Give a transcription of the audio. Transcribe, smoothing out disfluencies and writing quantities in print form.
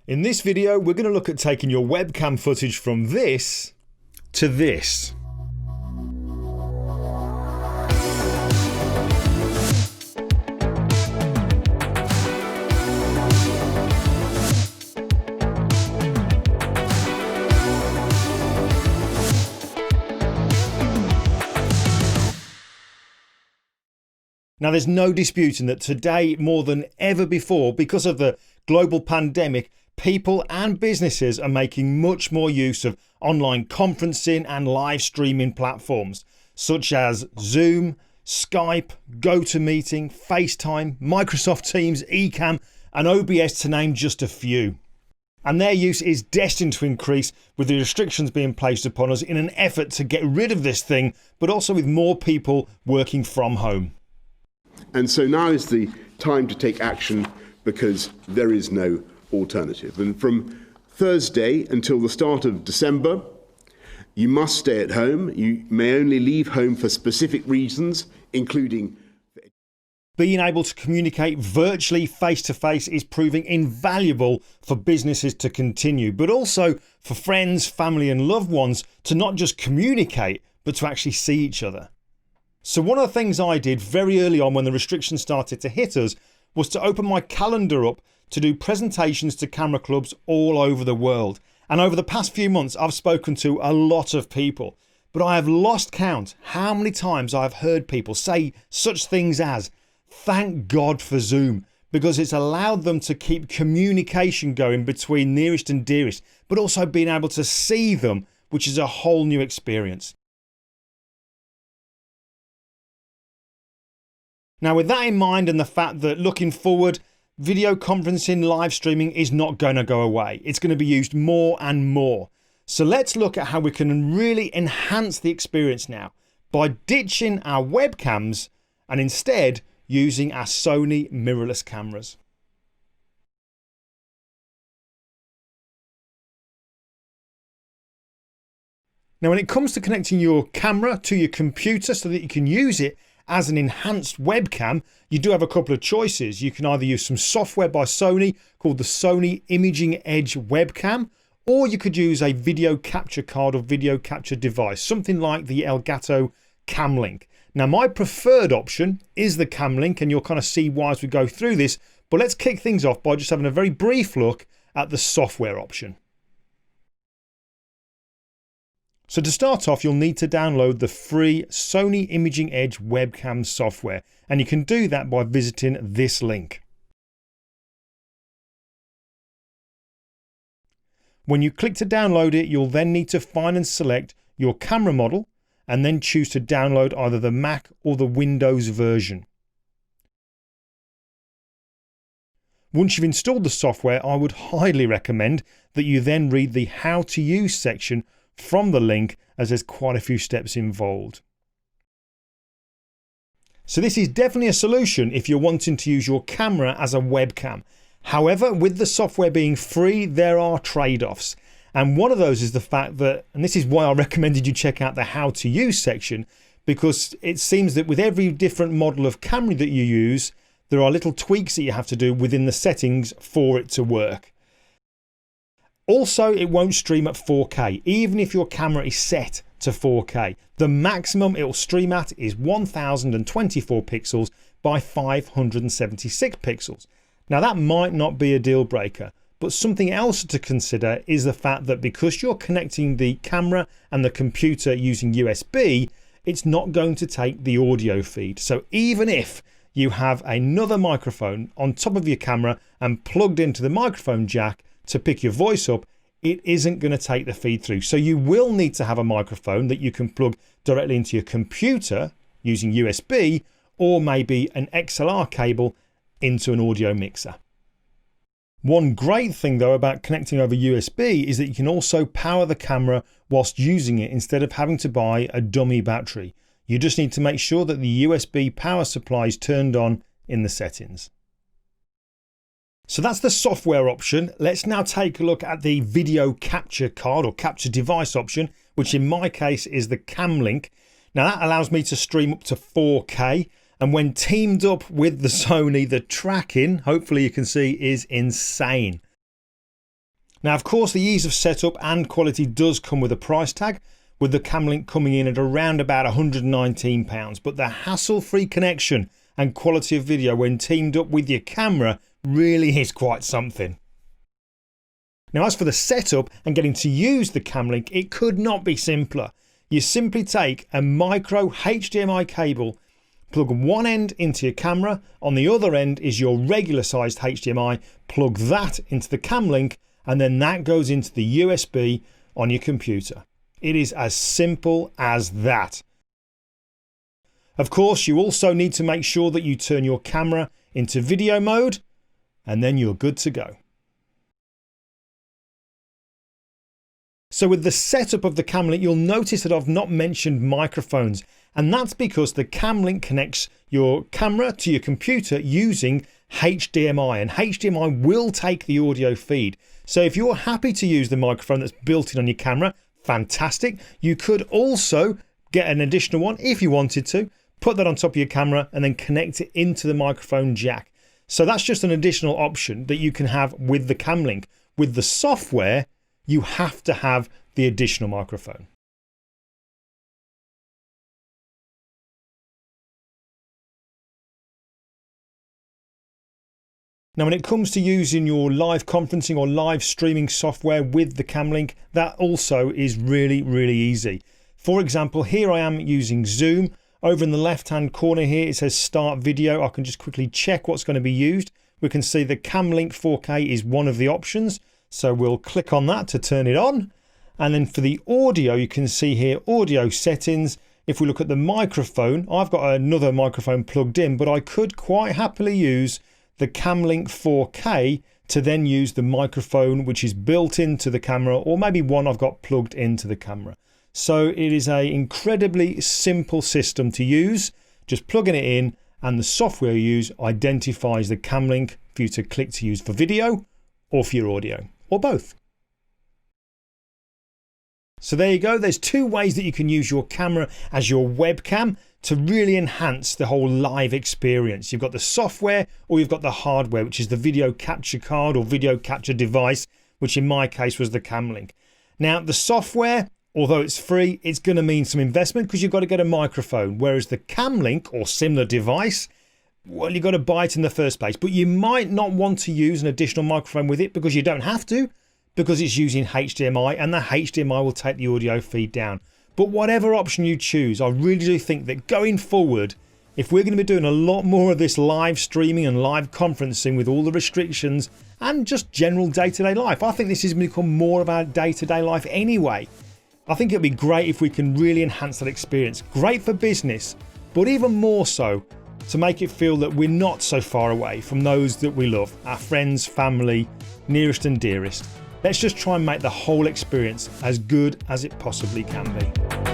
In this video, we're going to look at taking your webcam footage from this to this. Now, there's no disputing that today, more than ever before, because of the global pandemic, people and businesses are making much more use of online conferencing and live streaming platforms such as Zoom, Skype, GoToMeeting, FaceTime, Microsoft Teams, Ecamm and OBS, to name just a few. And their use is destined to increase with the restrictions being placed upon us in an effort to get rid of this thing, but also with more people working from home. And so now is the time to take action because there is no alternative. And from Thursday until the start of December, you must stay at home. You may only leave home for specific reasons, including... Being able to communicate virtually face-to-face is proving invaluable for businesses to continue, but also for friends, family and loved ones to not just communicate, but to actually see each other. So one of the things I did very early on when the restrictions started to hit us was to open my calendar up to do presentations to camera clubs all over the world. And over the past few months, I've spoken to a lot of people, but I have lost count how many times I've heard people say such things as, "Thank God for Zoom," because it's allowed them to keep communication going between nearest and dearest, but also being able to see them, which is a whole new experience. Now, with that in mind and the fact that looking forward, video conferencing, live streaming is not going to go away. It's going to be used more and more. So let's look at how we can really enhance the experience now by ditching our webcams and instead using our Sony mirrorless cameras. Now, when it comes to connecting your camera to your computer so that you can use it as an enhanced webcam, you do have a couple of choices. You can either use some software by Sony called the Sony Imaging Edge Webcam, or you could use a video capture card or video capture device, something like the Elgato Camlink. Now, my preferred option is the Camlink, and you'll kind of see why as we go through this, but let's kick things off by just having a very brief look at the software option. So to start off, you'll need to download the free Sony Imaging Edge webcam software, and you can do that by visiting this link. When you click to download it, you'll then need to find and select your camera model and then choose to download either the Mac or the Windows version. Once you've installed the software, I would highly recommend that you then read the How to Use section from the link, as there's quite a few steps involved. So this is definitely a solution if you're wanting to use your camera as a webcam. However, with the software being free, there are trade-offs. And one of those is the fact that, and this is why I recommended you check out the How to Use section, because it seems that with every different model of camera that you use, there are little tweaks that you have to do within the settings for it to work. Also, it won't stream at 4K, even if your camera is set to 4K. The maximum it will stream at is 1024 pixels by 576 pixels. Now, that might not be a deal breaker, but something else to consider is the fact that because you're connecting the camera and the computer using USB, it's not going to take the audio feed. So even if you have another microphone on top of your camera and plugged into the microphone jack to pick your voice up, it isn't going to take the feed through. So you will need to have a microphone that you can plug directly into your computer using USB, or maybe an XLR cable into an audio mixer. One great thing though about connecting over USB is that you can also power the camera whilst using it instead of having to buy a dummy battery. You just need to make sure that the USB power supply is turned on in the settings. So that's the software option. Let's now take a look at the video capture card or capture device option, which in my case is the Camlink. Now that allows me to stream up to 4K, and when teamed up with the Sony, the tracking, hopefully you can see, is insane. Now, of course, the ease of setup and quality does come with a price tag, with the Camlink coming in at around about £119, but the hassle-free connection and quality of video when teamed up with your camera really is quite something. Now, as for the setup and getting to use the Camlink, it could not be simpler. You simply take a micro HDMI cable, plug one end into your camera, on the other end is your regular sized HDMI, plug that into the Camlink, and then that goes into the USB on your computer. It is as simple as that. Of course, you also need to make sure that you turn your camera into video mode, and then you're good to go. So with the setup of the Camlink, you'll notice that I've not mentioned microphones, and that's because the Camlink connects your camera to your computer using HDMI, and HDMI will take the audio feed. So if you're happy to use the microphone that's built in on your camera, fantastic. You could also get an additional one if you wanted to, put that on top of your camera and then connect it into the microphone jack. So that's just an additional option that you can have with the Camlink. With the software, you have to have the additional microphone. Now, when it comes to using your live conferencing or live streaming software with the Camlink, that also is really, really easy. For example, here I am using Zoom. Over in the left-hand corner here, it says Start Video. I can just quickly check what's going to be used. We can see the Camlink 4K is one of the options. So we'll click on that to turn it on. And then for the audio, you can see here, audio settings. If we look at the microphone, I've got another microphone plugged in, but I could quite happily use the Camlink 4K to then use the microphone which is built into the camera, or maybe one I've got plugged into the camera. So it is an incredibly simple system to use. Just plugging it in, and the software you use identifies the Camlink for you to click to use for video or for your audio, or both. So there you go. There's two ways that you can use your camera as your webcam to really enhance the whole live experience. You've got the software, or you've got the hardware, which is the video capture card or video capture device, which in my case was the Camlink. Now, the software, although it's free, it's going to mean some investment because you've got to get a microphone, whereas the Camlink or similar device, well, you've got to buy it in the first place. But you might not want to use an additional microphone with it because you don't have to, because it's using HDMI, and the HDMI will take the audio feed down. But whatever option you choose, I really do think that going forward, if we're going to be doing a lot more of this live streaming and live conferencing with all the restrictions and just general day-to-day life, I think this is going to become more of our day-to-day life anyway. I think it'd be great if we can really enhance that experience. Great for business, but even more so to make it feel that we're not so far away from those that we love, our friends, family, nearest and dearest. Let's just try and make the whole experience as good as it possibly can be.